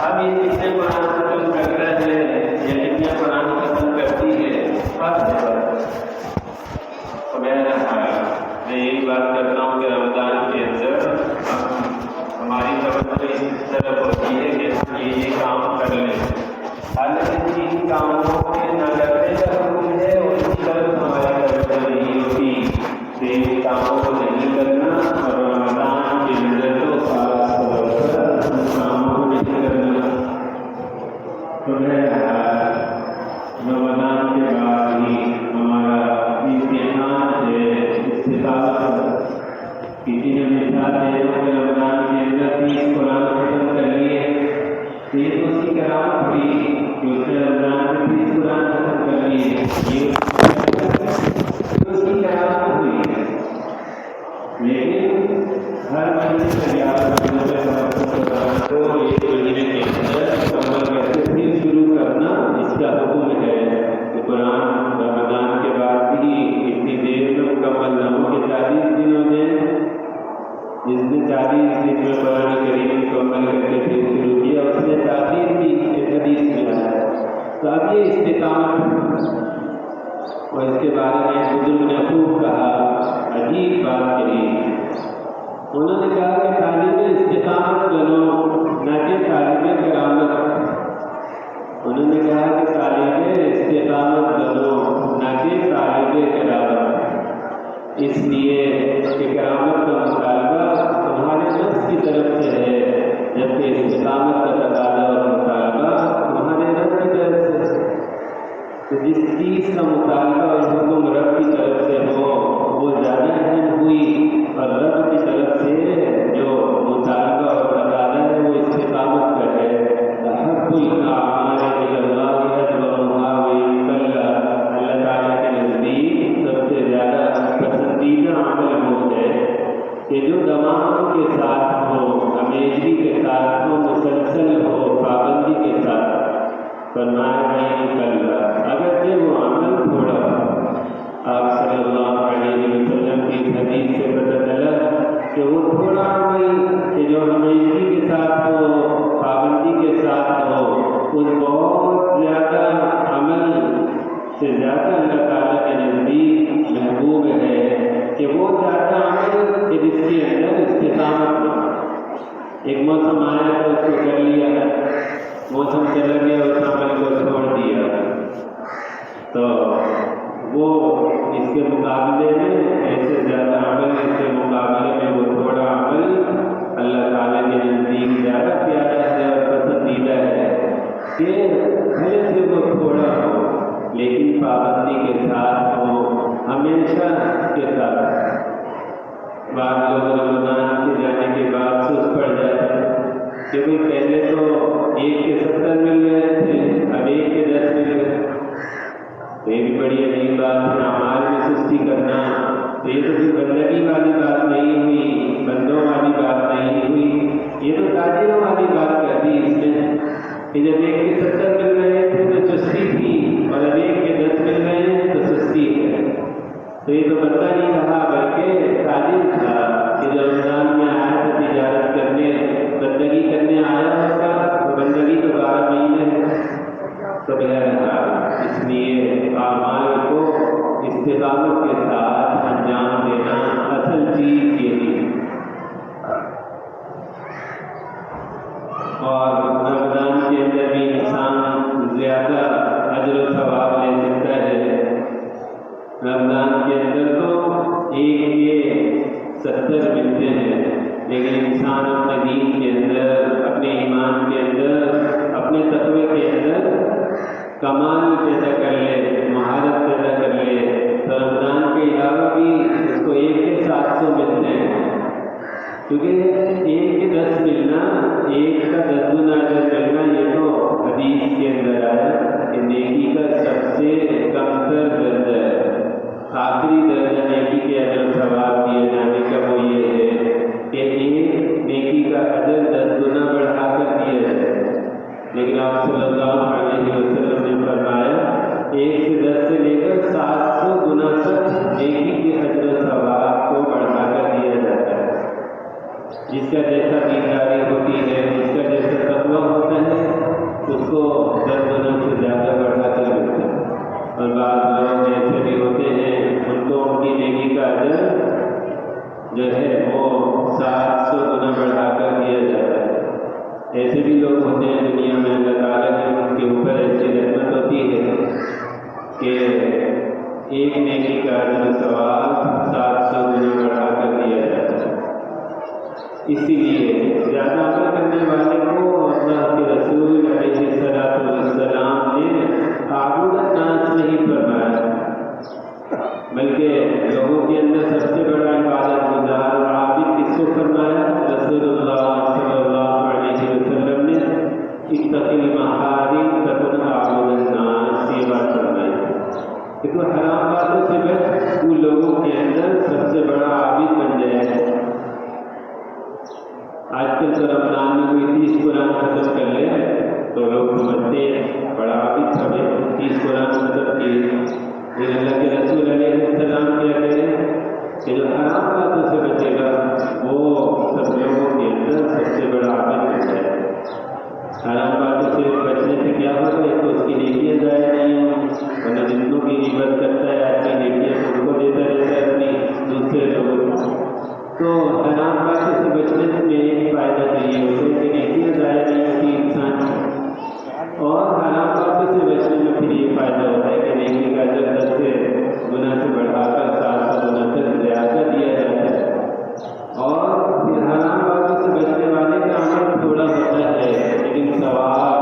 اب یہ کتنے قرآن ختم کر رہے ہیں یا کتنے قرآن ختم کرتی ہے میں یہی بات کرتا ہوں کہ رمضان کے اندر ہماری توجہ اس طرف ہوتی ہے کہ ہم یہ کام کر لیں، حالانکہ جن کاموں کے نہ کرنے کا حکم ہے ان کی طرف ہماری توجہ نہیں ہوتی کہ ان کاموں کو نہیں کرنا، اور رمضان کے اندر تو خاص طور پر ان کاموں کو نہیں کرنا۔ تو رمضان کے بعد ہی ہمارا امتحان ہے استطاعت۔ کسی نے مثال دے دو کہ رمضان کے اندر 30 قرآن ختم کر لیے تو یہ تو اس کی کرامت ہوئی کہ اس نے رمضان میں 30 قرآن ختم کر لیے، یہ اس کی کرامت ہوئی ہے۔ لیکن ہر مہینے سے 11 مہینے کو ایک مہینے کے اندر مکمل کر کے پھر شروع کرنا اس کا حکم ہے کہ قرآن رمضان کے بعد بھی اتنی دیر میں مکمل نہ ہو کہ 40 دن ہو جائیں۔ جس نے 40 دن میں قرآن کریم مکمل کر کے پھر شروع کیا اس نے تاخیر کی، ایک حدیث میں آیا۔ تو اب یہ استقامت، اور اس کے بارے میں بزرگ نے خوب کہا، عجیب بات کہی۔ انہوں نے کہا کہ طالب استقامت بنو نہ کہ طالب کرامت۔ انہوں نے کہا کہ طالب استقامت بنو نہ کہ طالب کرامت، اس لیے کہ کرامت کا مطالبہ تمہارے نفس کی طرف سے ہے، جبکہ استقامت کا تقاضا اور مطالبہ تمہارے رب کی طرف سے۔ تو جس چیز کا مطالبہ اور حکم رب کی طرف سے ہو وہ زیادہ اہم ہوئی، اور رب کی طرف سے جو مطالبہ اور تقاضا ہے وہ استقامت کا ہے۔ احب الاعمال الی اللہ ادومها وان قل، اللہ تعالیٰ کے نزدیک سب سے زیادہ پسندیدہ عمل وہ ہے کہ جو دوام کے ساتھ ہو، ہمیشگی کے ساتھ ہو، مسلسل ہو، پابندی کے ساتھ۔ فرمایا وان قل، اگرچہ وہ عمل تھوڑا ہو۔ آپ صلی اللہ علیہ وسلم کی حدیث سے پتہ چلا کہ وہ تھوڑا عمل کہ جو ہمیشگی کے ساتھ ہو، پابندی کے ساتھ ہو، اس بہت زیادہ عمل سے زیادہ اللہ تعالیٰ کے نزدیک محبوب ہے کہ وہ زیادہ عمل کہ جس کے اندر استقامت ہو۔ ایک موسم آیا تو اس کو کر لیا، موسم چلا گیا اس عمل کو چھوڑ دیا، تو وہ اس کے مقابلے میں ایسے زیادہ عمل، اس کے مقابلے میں وہ تھوڑا عمل اللہ تعالیٰ کے نزدیک زیادہ پیارا ہے اور پسندیدہ ہے کہ بھلے سے وہ تھوڑا ہو لیکن پابندی کے ساتھ ہو، ہمیشہ کے ساتھ۔ بعض لوگ رمضان کے جانے کے بعد سست پڑ جاتے ہیں کہ بھائی پہلے تو 1 کے 70 مل گئے تھے، اب 1 کے 10 مل گئے۔ تو یہ بھی بڑی عجیب بات ہے، اعمال میں سستی کرنا۔ تو یہ تو پھر بندگی والی بات نہیں ہوئی، بندوں والی بات نہیں ہوئی، یہ تو تاجروں والی بات کر دی اس نے کہ جب 1 کے 70 مل رہے تھے تو چستی تھی، اور اب 1 کے 10 مل رہے ہیں تو سستی ہے۔ تو یہ تو بندہ نہیں رہا بلکہ تاجر تھا کہ جو رمضان میں آیا تھا تجارت کرنے، بندگی کرنے آیا ہوتا تو بندگی تو 12 مہینے ہے۔ تو بہرحال اس لیے اعمال کو استقامت کے ساتھ انجام دینا اصل چیز یہی ہے۔ اور رمضان کے اندر بھی انسان زیادہ اجر و ثواب لے سکتا ہے۔ رمضان کے اندر تو 1 کے 70 ملتے ہیں، لیکن انسان اپنے دین کے اندر، اپنے ایمان کے اندر، اپنے تقوی کے اندر کمال پیدا کر لے، مہارت پیدا کر لے، تو رمضان کے علاوہ بھی اس کو 1 کے 700 ملتے ہیں، کیونکہ 1 کے 10 ملنا، 1 کا 10 گنا اجر ملنا، یہ تو حدیث کے اندر آیا کہ نیکی کا سب سے کم تر درجہ ہے، آخری درجہ نیکی کے اجر و ثواب دیے جانے کا وہ یہ ہے کہ 1 نیکی کا اجر 10 گنا بڑھا کر دیا جائے۔ لیکن آپ صلی اللہ علیہ وسلم نے فرمایا 1 سے 10 سے لے کر 700 گنا تک نیکی کے اجر و ثواب کو بڑھا کر دیا جاتا ہے۔ جس کا جیسا دینداری ہوتی ہے، جس کا جیسا تقویٰ ہوتا ہے، کو 10 گنا سے زیادہ بڑھا کر ملتا ہے. اور بعض لوگ ایسے بھی ہوتے ہیں ان کو ان کی نیکی کا اجر جو ہے وہ 700 گنا بڑھا کر دیا جاتا ہے. ایسے بھی لوگ ہوتے ہیں دنیا میں، اللہ تعالیٰ نے ان کے اوپر ایسی رحمت ہوتی ہے کہ ایک نیکی کا اجر ثواب 700 گنا بڑھا کر دیا جاتا ہے. اسی لیے زیادہ عمل کرنے والے کو اللہ کے رسول علیہ السلام نے عابد الناس نہیں فرمایا، بلکہ لوگوں کے اندر سب سے بڑا عبادت گزار اور عابد کس کو فرمایا؟ رسول اللہ صلی اللہ علیہ وسلم نے اتق المحارم تکن عابد الناس یہ بات فرمائی کہ تو حرام باتوں سے بچ، وہ لوگوں کے اندر سب سے بڑا عابد بن جائے. آج کل تو رمضان میں کوئی 30 قرآن ختم کر لے تو لوگ سمجھتے ہیں بڑا عابد ہمیں 30 قرآن ختم کیے. لیکن اللہ کے رسول علیہ السلام کیا کہتے ہیں کہ جو حرام باتوں سے بچے گا وہ سب لوگوں کے اندر سب سے بڑا عابد بن جائے. حرام باتوں سے بچنے سے کیا ہوگا؟ ایک تو اس کی نیکیاں ضائع نہیں ہوں، ورنہ جنوں کی غیبت کرتا ہے آپ کی نیکیاں ان کو دیتا رہتا ہے اپنی دوسرے لوگوں کو. تو حرام باتوں سے بچنے میں ایک فائدہ چاہیے اسے کہ نیکیاں ضائع نہیں ہوتی انسان کی، اور حرام باتوں سے بچنے میں پھر یہ فائدہ ہوتا ہے کہ نیکی کا اجر 10 گنا سے بڑھا کر 700 گنا تک زیادہ دیا جاتا ہے. اور پھر حرام باتوں سے بچنے والے کا عمل تھوڑا ہوتا ہے لیکن ثواب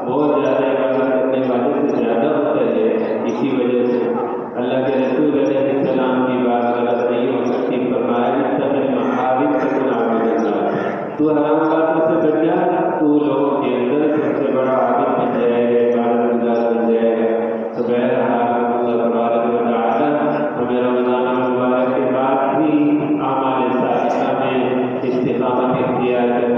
بہت زیادہ عمل کرنے والے سے زیادہ ہوتا ہے. اسی وجہ سے اللہ کے رسول علیہ السلام کی بات غلط نہیں ہو سکتی. فرمایا اتق المحارم تکن عابد الناس، تو حرام باتوں سے بچ جا تو لوگوں کے اندر سب سے بڑا عابد بن جائے گا، عبادت گزار بن جائے گا. تو بہرحال اللہ تبارک و تعالیٰ ہمیں رمضان مبارک کے بعد بھی اعمال صالحہ میں استقامت اختیار کرنا